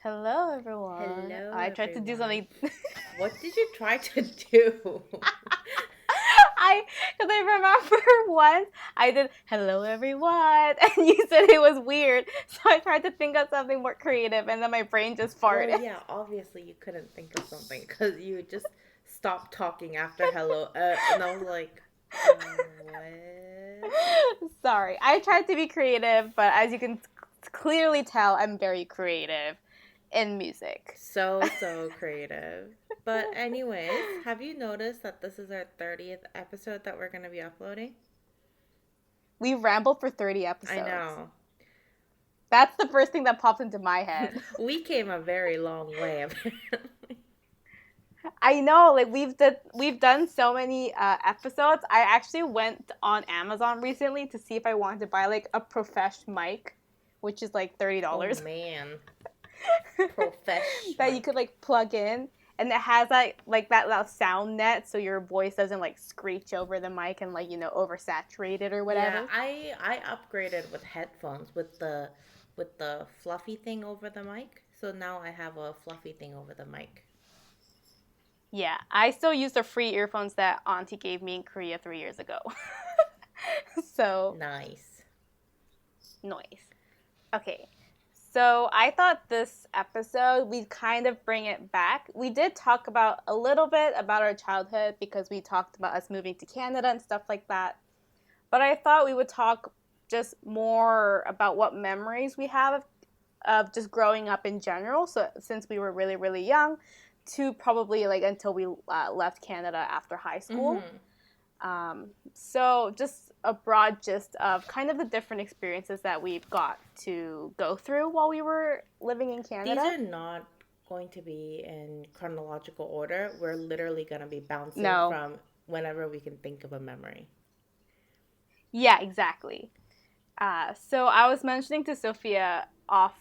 Hello, everyone. Hello, I tried to do everyone. something. What did you try to do? I because I remember once I did hello, everyone, and you said it was weird, so I tried to think of something more creative, and then my brain just Well, farted. yeah, obviously you couldn't think of something because you just stopped talking after hello. And I was like, what? Sorry, I tried to be creative, but as you can clearly tell, I'm very creative in music. So creative. But, anyways, have you noticed that this is our 30th episode that we're going to be uploading? We rambled for 30 I episodes. know. That's the first thing that pops into my head. We came a very long way, apparently. I know, like we've done so many episodes. I actually went on Amazon recently to see if I wanted to buy like a professional mic, which is like thirty Oh, dollars man. Profesh that you could Mike. like plug in, and it has like that sound net, so your voice doesn't like screech over the mic and like oversaturate it or Yeah, whatever. I upgraded with headphones with the fluffy thing over the mic. So now I have a fluffy thing over the mic. Yeah, I still use the free earphones that Auntie gave me in Korea 3 years ago. So Nice. noise. Okay, so I thought this episode we'd kind of bring it back. We did talk about a little bit about our childhood because we talked about us moving to Canada and stuff like that. But I thought we would talk just more about what memories we have of just growing up in general. So since we were really, really young, to probably like until we left Canada after high school. Mm-hmm. So just a broad gist of kind of the different experiences that we've got to go through while we were living in These Canada. are not going to be in chronological order. We're literally going to be bouncing No. from whenever we can think of a memory. Yeah, exactly. So I was mentioning to Sophia off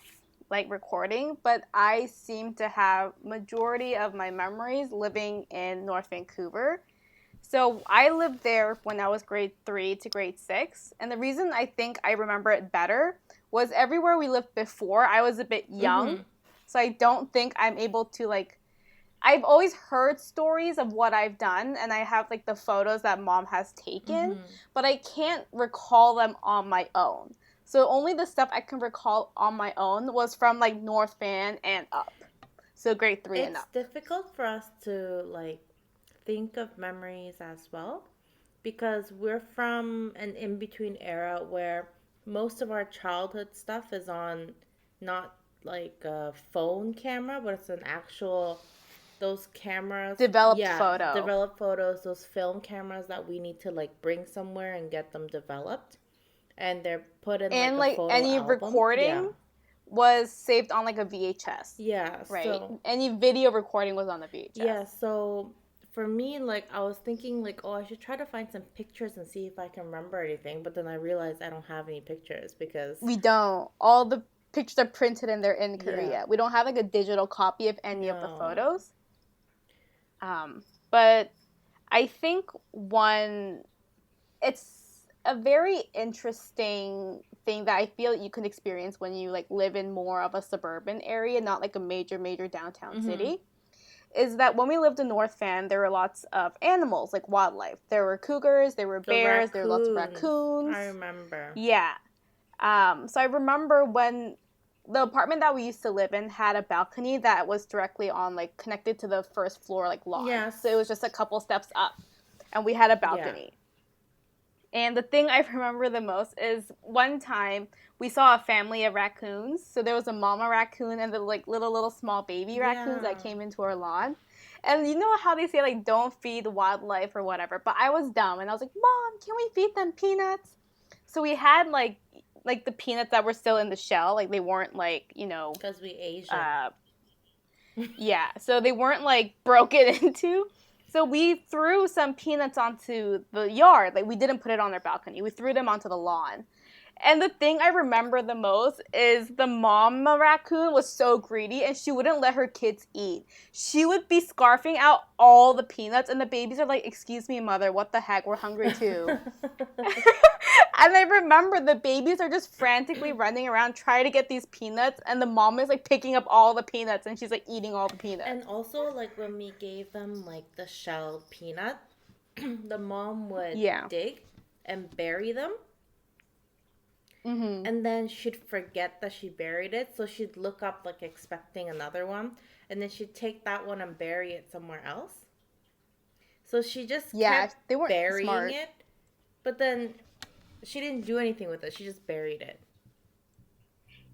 like recording, but I seem to have majority of my memories living in North Vancouver. So I lived there when I was grade 3 to grade 6. And the reason I think I remember it better was everywhere we lived before, I was a bit young. Mm-hmm. So I don't think I'm able to, like, I've always heard stories of what I've done, and I have, like, the photos that mom has taken, Mm-hmm. but I can't recall them on my own. So only the stuff I can recall on my own was from, like, North Van and up. So grade 3 and It's up. difficult for us to like think of memories as well because we're from an in between era where most of our childhood stuff is on not like a phone camera, but it's an actual those cameras, Developed yeah, photo. developed photos, those film cameras that we need to like bring somewhere and get them developed, and they're put in like And a like photo any album. Yeah. recording was saved on like a VHS, Yeah, right? so Any video recording was on the VHS. yeah, so for me, like I was thinking like, oh, I should try to find some pictures and see if I can remember anything, but then I realized I don't have any pictures because We don't. All the pictures are printed and they're in yeah, Korea. We don't have like a digital copy of any of the no. photos. But I think it's a very interesting thing that I feel you can experience when you like live in more of a suburban area, not like a major downtown Mhm. city. Is that when we lived in North Van, there were lots of animals, like wildlife. There were cougars, there were The bears, there were lots of raccoons, I raccoons. remember. Yeah. So I remember when the apartment that we used to live in had a balcony that was directly on, like, connected to the first floor, like, lawn. So it Yes. was just a couple steps up, and we had a Yeah. balcony. And the thing I remember the most is one time we saw a family of raccoons. So there was a mama raccoon and the like little small baby raccoons that Yeah. came into our lawn. And you know how they say like don't feed wildlife or whatever. But I was dumb and I was like, "Mom, can we feed them peanuts?" So we had like the peanuts that were still in the shell, like they weren't like, Because we Asian. uh yeah, so they weren't like broken into. So we threw some peanuts onto the yard. Like we didn't put it on their balcony. We threw them onto the lawn. And the thing I remember the most is the mama raccoon was so greedy and she wouldn't let her kids eat. She would be scarfing out all the peanuts and the babies are like, "Excuse me, mother, what the heck? We're hungry too." And I remember the babies are just frantically running around trying to get these peanuts and the mom is like picking up all the peanuts and she's like eating all the peanuts. And also, like, when we gave them, like, the shelled peanut, the mom would dig and bury them. Mm-hmm. And then she'd forget that she buried it, so she'd look up, like, expecting another one, and then she'd take that one and bury it somewhere else. So she just kept they weren't burying smart. it, but then she didn't do anything with it. She just buried it.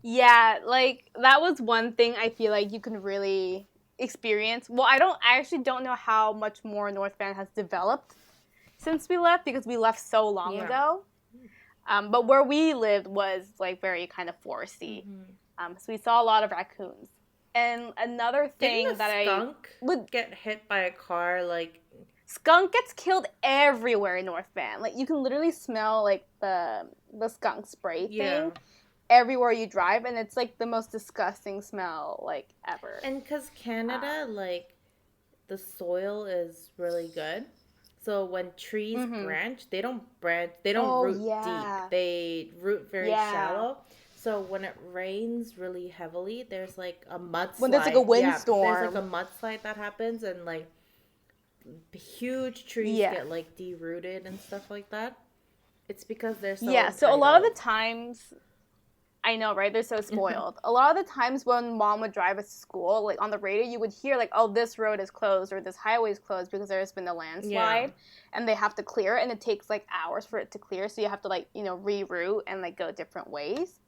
Yeah, like, that was one thing I feel like you can really experience. Well, I actually don't know how much more North Van has developed since we left, because we left so long ago. But where we lived was, like, very kind of foresty. Mm-hmm. So we saw a lot of raccoons. And another thing Didn't that skunk would get hit by a car, like... Skunk gets killed everywhere in North Van. Like, you can literally smell, like, the skunk spray thing everywhere you drive. And it's, like, the most disgusting smell, like, ever. And because Canada, like, the soil is really good. So when trees branch, they don't root deep. They root very shallow. So when it rains really heavily, there's like a mudslide. When there's like a windstorm. There's like a mudslide that happens and like huge trees get like derooted and stuff like that. It's because they're so entitled. So a lot of the times, I know, right? They're so spoiled. A lot of the times when mom would drive us to school, like on the radio, you would hear like, "Oh, this road is closed" or "This highway is closed because there's been a landslide," and they have to clear it, and it takes like hours for it to clear. So you have to like reroute and like go different ways.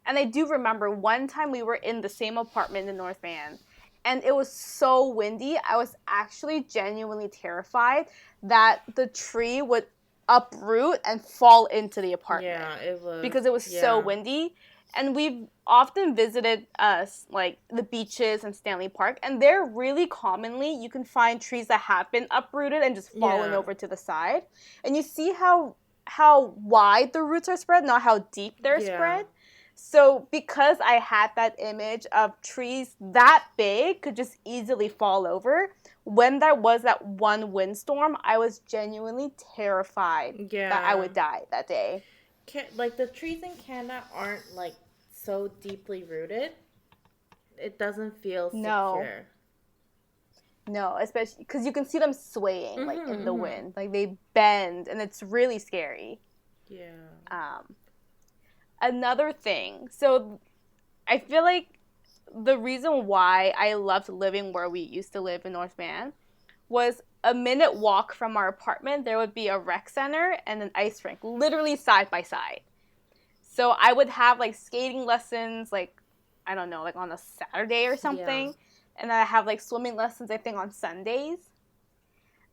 And I do remember one time we were in the same apartment in North Van, and it was so windy. I was actually genuinely terrified that the tree would uproot and fall into the apartment. Yeah, it was. Because it was so windy. And we've often visited like the beaches and Stanley Park, and there really commonly you can find trees that have been uprooted and just fallen over to the side. And you see how wide the roots are spread, not how deep they're spread. So because I had that image of trees that big could just easily fall over, when there was that one windstorm, I was genuinely terrified that I would die that day. Like, the trees in Canada aren't, like, so deeply rooted. It doesn't feel secure. No, especially because you can see them swaying, like, in the wind. Like, they bend, and it's really scary. Yeah. Another thing. So, I feel like the reason why I loved living where we used to live in North Van was a minute walk from our apartment, there would be a rec center and an ice rink, literally side by side. So I would have, like, skating lessons, like, I don't know, like, on a Saturday or something. And then I have, like, swimming lessons, I think, on Sundays.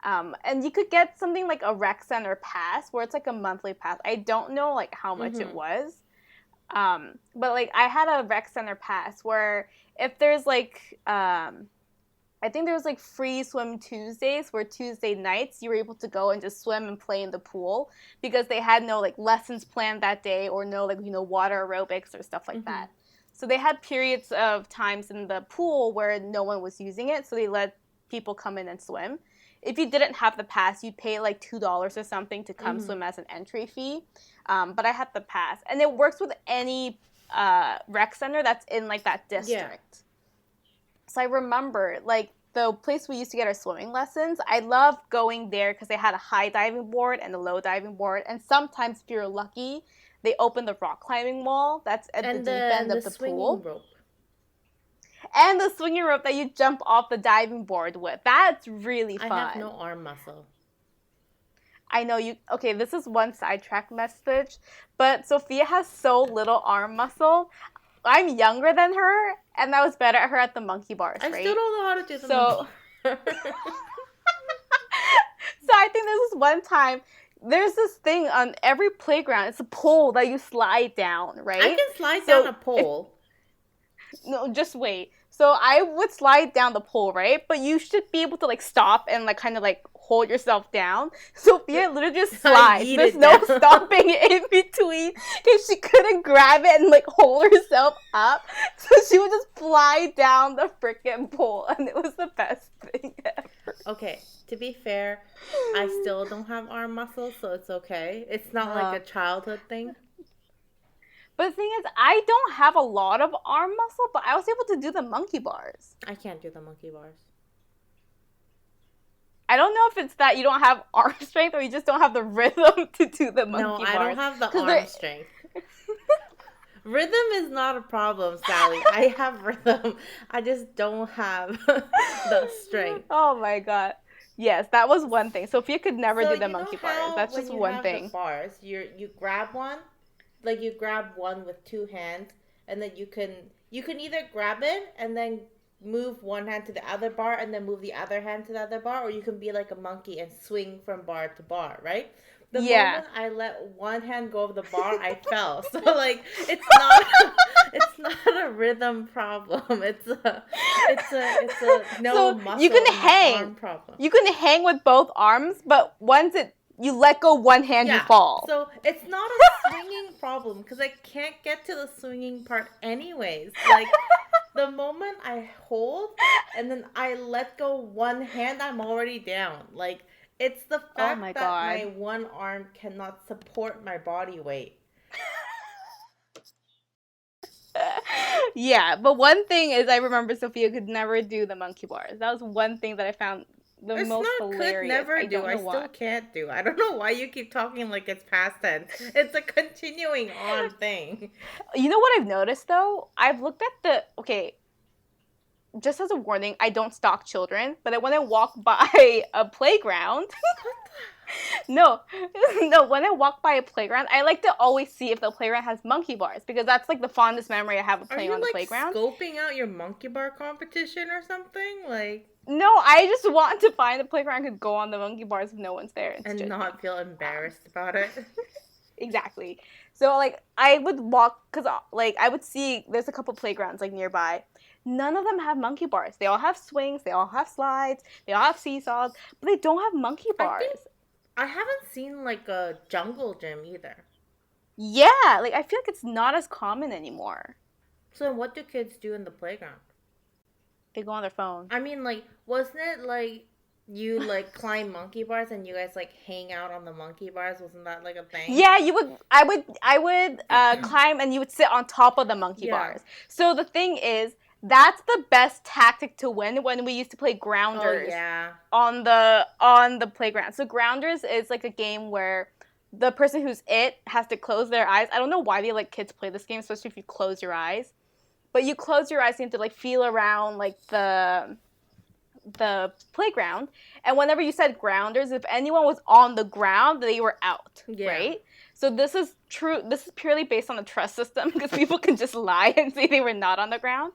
And you could get something like a rec center pass, where it's, like, a monthly pass. I don't know, like, how much it was. But, like, I had a rec center pass where if there's, like, I think there was, like, free swim Tuesdays, where Tuesday nights you were able to go and just swim and play in the pool because they had no, like, lessons planned that day or no, like, water aerobics or stuff like that. So they had periods of times in the pool where no one was using it, so they let people come in and swim. If you didn't have the pass, you'd pay, like, $2 or something to come swim as an entry fee. But I had the pass. And it works with any rec center that's in, like, that district. So I remember, like, the place we used to get our swimming lessons, I loved going there because they had a high diving board and a low diving board. And sometimes, if you're lucky, they open the rock climbing wall that's at the deep end of the pool. Rope. And the swinging rope that you jump off the diving board with. That's really fun. I have no arm muscle. I know you... Okay, this is one sidetrack message. But Sophia has so little arm muscle. I'm younger than her, and I was better at her at the monkey bars, right? I still don't know how to do the monkey bars. So I think there was one time, there's this thing on every playground. It's a pole that you slide down, right? I can slide down a pole. No, just wait. So I would slide down the pole, right? But you should be able to, like, stop and, like, kind of, like, hold yourself down. Sophia literally just I slides. yeet There's it no down. stopping in between because she couldn't grab it and like hold herself up. So she would just fly down the freaking pole, and it was the best thing ever. Okay, to be fair, I still don't have arm muscles, so it's okay. It's not like a childhood thing. But the thing is, I don't have a lot of arm muscle, but I was able to do the monkey bars. I can't do the monkey bars. I don't know if it's that you don't have arm strength or you just don't have the rhythm to do the monkey bars. No, I don't have the arm strength. Rhythm is not a problem, Sally. I have rhythm. I just don't have the strength. Oh my god. Yes, that was one thing. Sophia could never do the monkey bars. That's when just you one have thing. The bars, you grab one, like you grab one with two hands, and then you can either grab it and then move one hand to the other bar and then move the other hand to the other bar, or you can be like a monkey and swing from bar to bar, right? The moment I let one hand go of the bar, I fell. So like it's not a rhythm problem. It's a no so muscle you can in hang. arm problem. You can hang with both arms, but once you let go one hand, you fall. So it's not a swinging problem because I can't get to the swinging part anyways. Like the moment I hold and then I let go one hand, I'm already down. Like it's the fact that my one arm cannot support my body weight. Yeah, but one thing is I remember Sophia could never do the monkey bars. That was one thing that I found the most hilarious. I still can't do. I don't know why you keep talking like it's past tense. It's a continuing on thing. You know what I've noticed though? I've looked at just as a warning, I don't stalk children, but when I walk by a playground, no, when I walk by a playground, I like to always see if the playground has monkey bars because that's like the fondest memory I have of playing on the playground. Are you scoping out your monkey bar competition or something? Like no, I just want to find a playground I could go on the monkey bars if no one's there and not feel embarrassed about it. Exactly. So like I would walk because like I would see there's a couple playgrounds like nearby. None of them have monkey bars. They all have swings. They all have slides. They all have seesaws, but they don't have monkey bars. I haven't seen like a jungle gym either. Yeah, like I feel like it's not as common anymore. So what do kids do in the playground? They go on their phone. I mean, like, wasn't it like you like climb monkey bars and you guys like hang out on the monkey bars? Wasn't that like a thing? Yeah, you would. I would climb and you would sit on top of the monkey bars. So the thing is, that's the best tactic to win when we used to play Grounders on the playground. So Grounders is like a game where the person who's has to close their eyes. I don't know why they let kids play this game, especially if you close your eyes. But you close your eyes and you have to like feel around like the playground. And whenever you said Grounders, if anyone was on the ground, they were out, right? So this is true. This is purely based on the trust system because people can just lie and say they were not on the ground.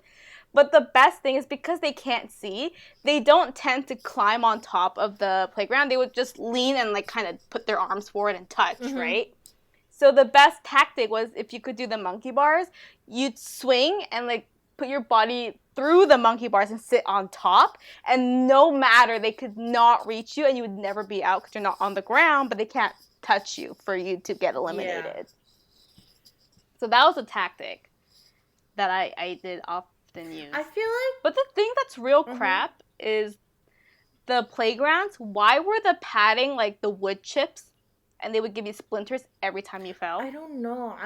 But the best thing is because they can't see, they don't tend to climb on top of the playground. They would just lean and like kind of put their arms forward and touch, right? So the best tactic was if you could do the monkey bars, you'd swing and like put your body through the monkey bars and sit on top. And no matter, they could not reach you and you would never be out because you're not on the ground, but they can't touch you for you to get eliminated. Yeah. So that was a tactic that I did often use. I feel like... But the thing that's real crap is the playgrounds. Why were the padding like the wood chips? And they would give you splinters every time you fell? I don't know.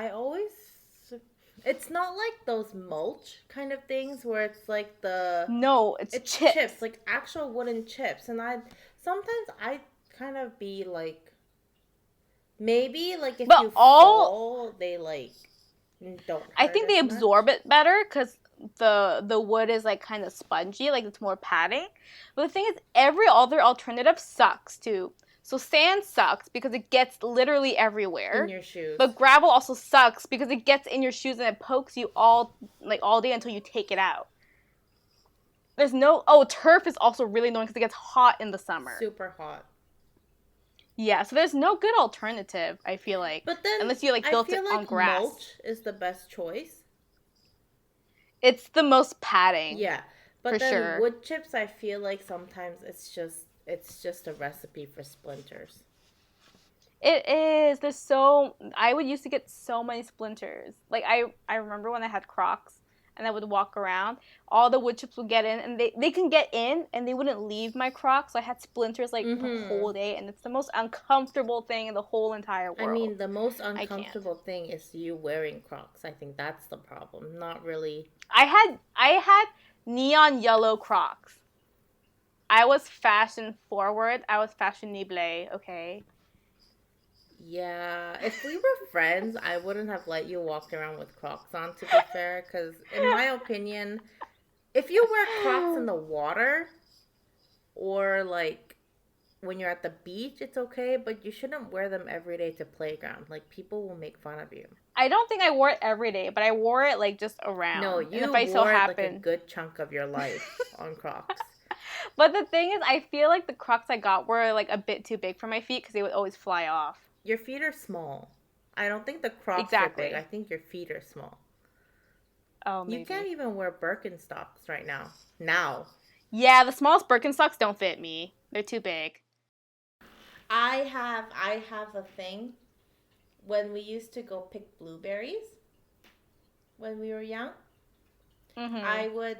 It's not like those mulch kind of things where it's like the... No, it's chips. Chips, like actual wooden chips. And sometimes I kind of be like... Maybe like if you fall, they like don't hurt. I think they absorb it better because the wood is like kind of spongy, like it's more padding. But the thing is, every other alternative sucks too. So sand sucks because it gets literally everywhere. In your shoes. But gravel also sucks because it gets in your shoes and it pokes you all day until you take it out. There's no... Oh, turf is also really annoying because it gets hot in the summer. Super hot. Yeah, so there's no good alternative, I feel like. But then unless you like built it on grass. Mulch is the best choice. It's the most padding. Yeah. But then wood chips, I feel like sometimes it's it's just a recipe for splinters. It is. I would used to get so many splinters. Like I remember when I had Crocs and I would walk around, all the wood chips would get in and they can get in and they wouldn't leave my Crocs. So I had splinters like the Mm-hmm. whole day and it's the most uncomfortable thing in the whole entire I world. mean, the most I can't. uncomfortable thing is you wearing Crocs. I think that's the problem. Not really. I had neon yellow Crocs. I was fashion forward. I was fashionable, okay? Yeah, if we were friends, I wouldn't have let you walk around with Crocs on, to be fair, because in my opinion, if you wear Crocs in the water or like when you're at the beach, it's okay, but you shouldn't wear them every day to playground. Like people will make fun of you. I don't think I wore it every day, but I wore it like just No, around. And if you I so wore it like a happen. good chunk of your life on Crocs. But the thing is, I feel like the Crocs I got were like a bit too big for my feet because they would always fly off. Your feet are small. I don't think the Crocs are big. I Exactly. think your feet are small. Oh, You can't maybe. even wear Birkenstocks right now. Now. Yeah, the smallest Birkenstocks don't fit me. They're too big. I have a thing when we used to go pick blueberries when we were young. Mm-hmm. I would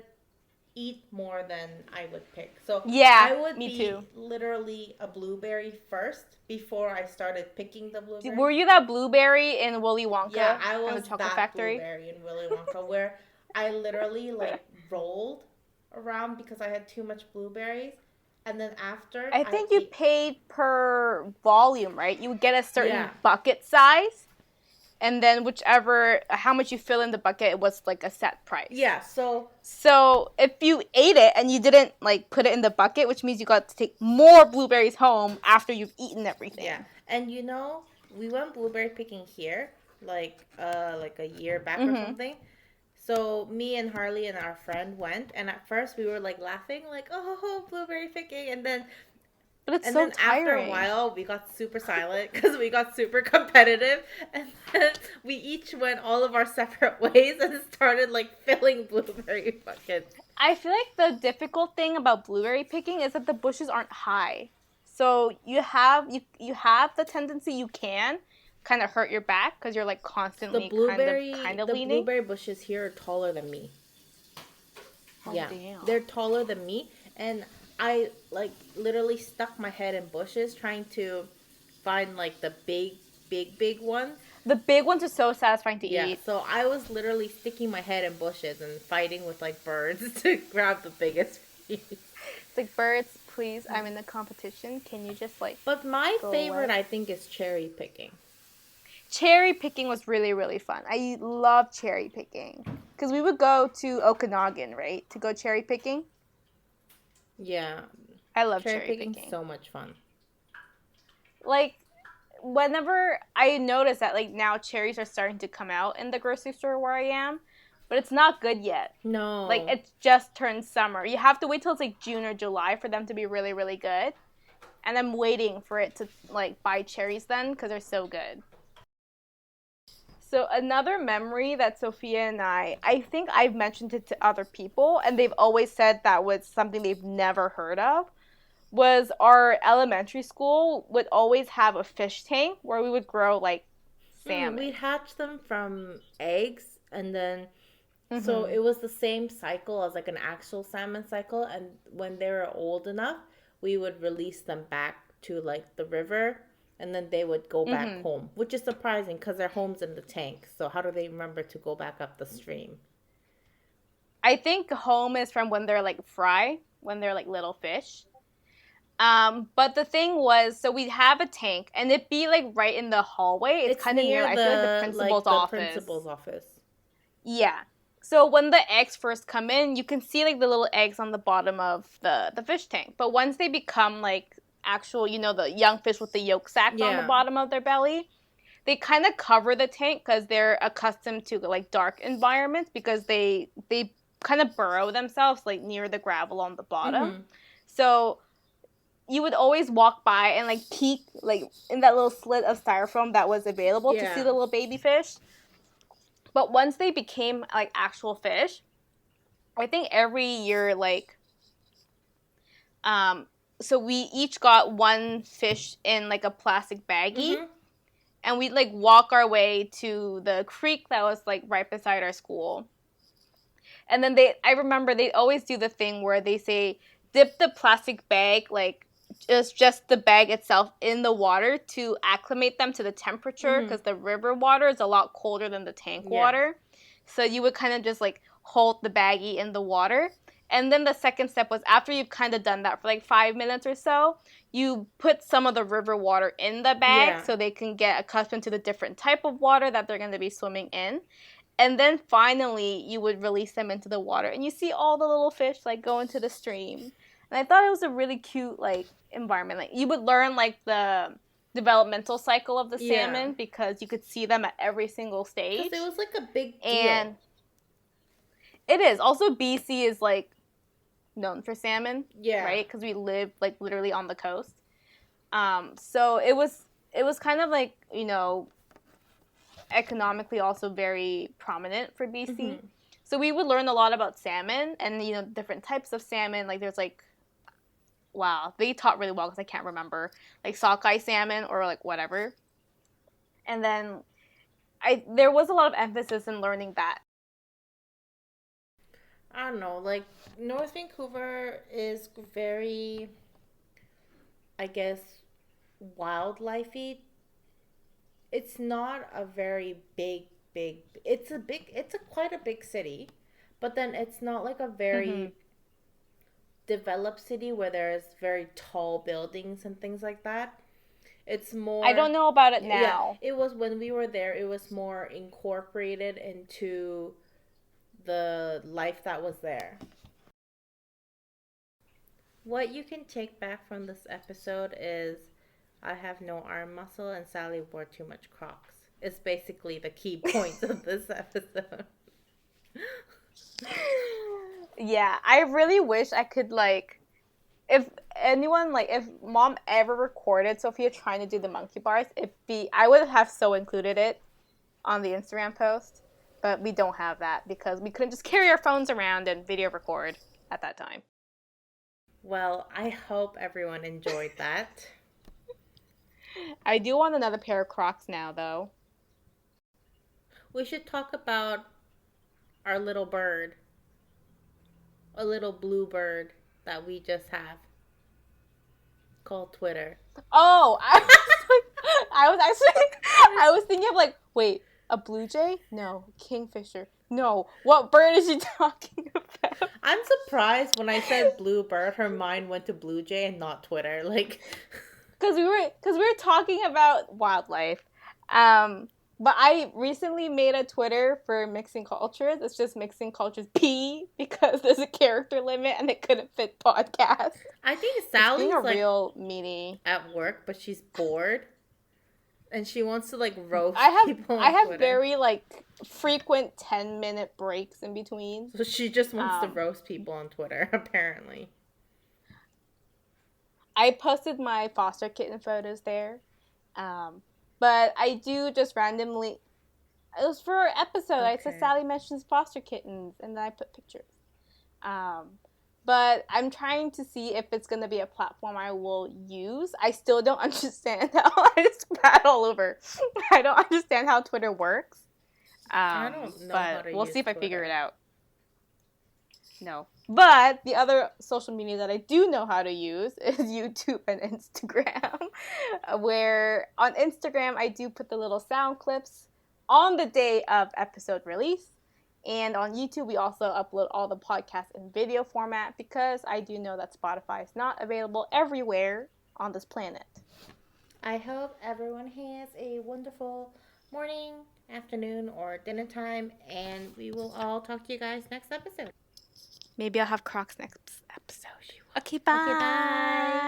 eat more than I would pick. So Yeah, I would me be too. literally a blueberry first before I started picking the blueberry. Were you that blueberry in Willy Yeah, Wonka I and the was Chocolate that Factory? blueberry in Willy Wonka where I literally like rolled around because I had too much blueberries. And then after I I think you ate, paid per volume, right? You would get a yeah, certain bucket size, and then whichever how much you fill in the bucket, it was like a set price. yeah. So So if you ate it and you didn't like put it in the bucket, which means you got to take more blueberries home after you've eaten yeah, everything. and we went blueberry picking here like a year back or Mhm. something. So me and Harley and our friend went, and at first we were like laughing, like oh blueberry picking, But it's and so then after a tiring. while we got super silent because we got super competitive, and then we each went all of our separate ways and started like filling blueberry buckets. I feel like the difficult thing about blueberry picking is that the bushes aren't high. So you have the tendency you can kind of hurt your back because you're like constantly kind of The leaning. blueberry bushes here are taller than me. Oh Yeah, damn. they're taller than me, and I like literally stuck my head in bushes trying to find like the big ones. The big ones are so satisfying to Yeah, eat. so I was literally sticking my head in bushes and fighting with like birds to grab the biggest piece. It's like birds, please, I'm in the competition. Can you just like But my go favorite, away? I think, is cherry picking. Cherry picking was really really fun. I love cherry picking because we would go to Okanagan, right, to go cherry picking. Yeah, I love cherry cherry picking's picking. so much fun. Like whenever I notice that like now cherries are starting to come out in the grocery store where I am, but it's not good yet. Like No, it's just turned summer. You have to wait till it's like June or July for them to be really really good. And I'm waiting for it to like buy cherries then because they're so good. So another memory that Sophia and I think I've mentioned it to other people and they've always said that was something they've never heard of was our elementary school would always have a fish tank where we would grow like we salmon. hatched them from eggs, and then so Mhm. it was the same cycle as like an actual salmon cycle. And when they were old enough, we would release them back to like the river, and then they would go back Mhm. home, which is surprising because their home's in the tank. So how do they remember to go back up the stream? I think home is from when they're like fry, when they're like little fish. But the thing was, so we'd have a tank and it'd be like right in the hallway. It's It's kind of near, near I feel like the the principal's principal's office. office. Yeah. So when the eggs first come in, you can see like the little eggs on the bottom of the fish tank. But once they become like actual, the young fish with the yolk sacs on the Yeah. bottom of their belly, they kind of cover the tank because they're accustomed to like dark environments because they kind of burrow themselves like near the gravel on the bottom. Mm-hmm. So you would always walk by and like peek like in that little slit of styrofoam that was available to see Yeah. the little baby fish. But once they became like actual fish, I think every year like um so we each got one fish in like a plastic baggie. Mm-hmm. And we'd like walk our way to the creek that was like right beside our school. And then I remember they always do the thing where they say, dip the plastic bag, like just the bag itself in the water to acclimate them to the temperature, because the river water is a lot colder than the tank water. So you would kind of just like hold the baggie in the water. And then the second step was, after you've kind of done that for like 5 minutes or so, you put some of the river water in the bag so they can get accustomed to the different type of water that they're going to be swimming in. And then finally, you would release them into the water, and you see all the little fish like go into the stream. And I thought it was a really cute like environment. Like, you would learn like the developmental cycle of the salmon, because you could see them at every single stage. Because it was like a big deal. And it is. Also, BC is like known for salmon, right? Because we live like literally on the coast. So it was kind of like, you know, economically also very prominent for BC. So we would learn a lot about salmon and, you know, different types of salmon. Like there's like, wow, they taught really well because I can't remember, like sockeye salmon or like whatever. And then there was a lot of emphasis in learning that. I don't know, like North Vancouver is very, I guess, wildlifey. It's not a very big, it's quite a big city, but then it's not like a very developed city where there's very tall buildings and things like that. It's more, I don't know about it now. Yeah, it was when we were there, it was more incorporated into the life that was there. What you can take back from this episode is I have no arm muscle and Sally wore too much Crocs. It's basically the key points of this episode. Yeah, I really wish I could, like, if anyone, like, if mom ever recorded Sophia trying to do the monkey bars, I would have so included it on the Instagram post, but we don't have that because we couldn't just carry our phones around and video record at that time. Well, I hope everyone enjoyed that. I do want another pair of Crocs now, though. We should talk about our little bird. A little blue bird that we just have. Called Twitter. Oh, I was thinking of like, wait, a blue jay? No. Kingfisher? No. What bird is she talking about? I'm surprised when I said blue bird, her mind went to blue jay and not Twitter. Like, because we were talking about wildlife. But I recently made a Twitter for Mixing Cultures. It's just Mixing Cultures P because there's a character limit and it couldn't fit podcast. I think Sally's being a like real meanie at work, but she's bored and she wants to like roast people on I have Twitter. very like frequent 10-minute breaks in between. So she just wants to roast people on Twitter, apparently. I posted my foster kitten photos there. But I do just randomly, it was for an episode. Okay. I said Sally mentions foster kittens, and then I put pictures. But I'm trying to see if it's going to be a platform I will use. I still don't understand how I just spat all over. I don't understand how Twitter works. I don't know how to we'll use see if Twitter. I figure it out. No. But the other social media that I do know how to use is YouTube and Instagram, where on Instagram I do put the little sound clips on the day of episode release. And on YouTube we also upload all the podcasts in video format because I do know that Spotify is not available everywhere on this planet. I hope everyone has a wonderful morning, afternoon, or dinner time, and we will all talk to you guys next episode. Maybe I'll have Crocs next episode. Okay, bye. Okay, bye.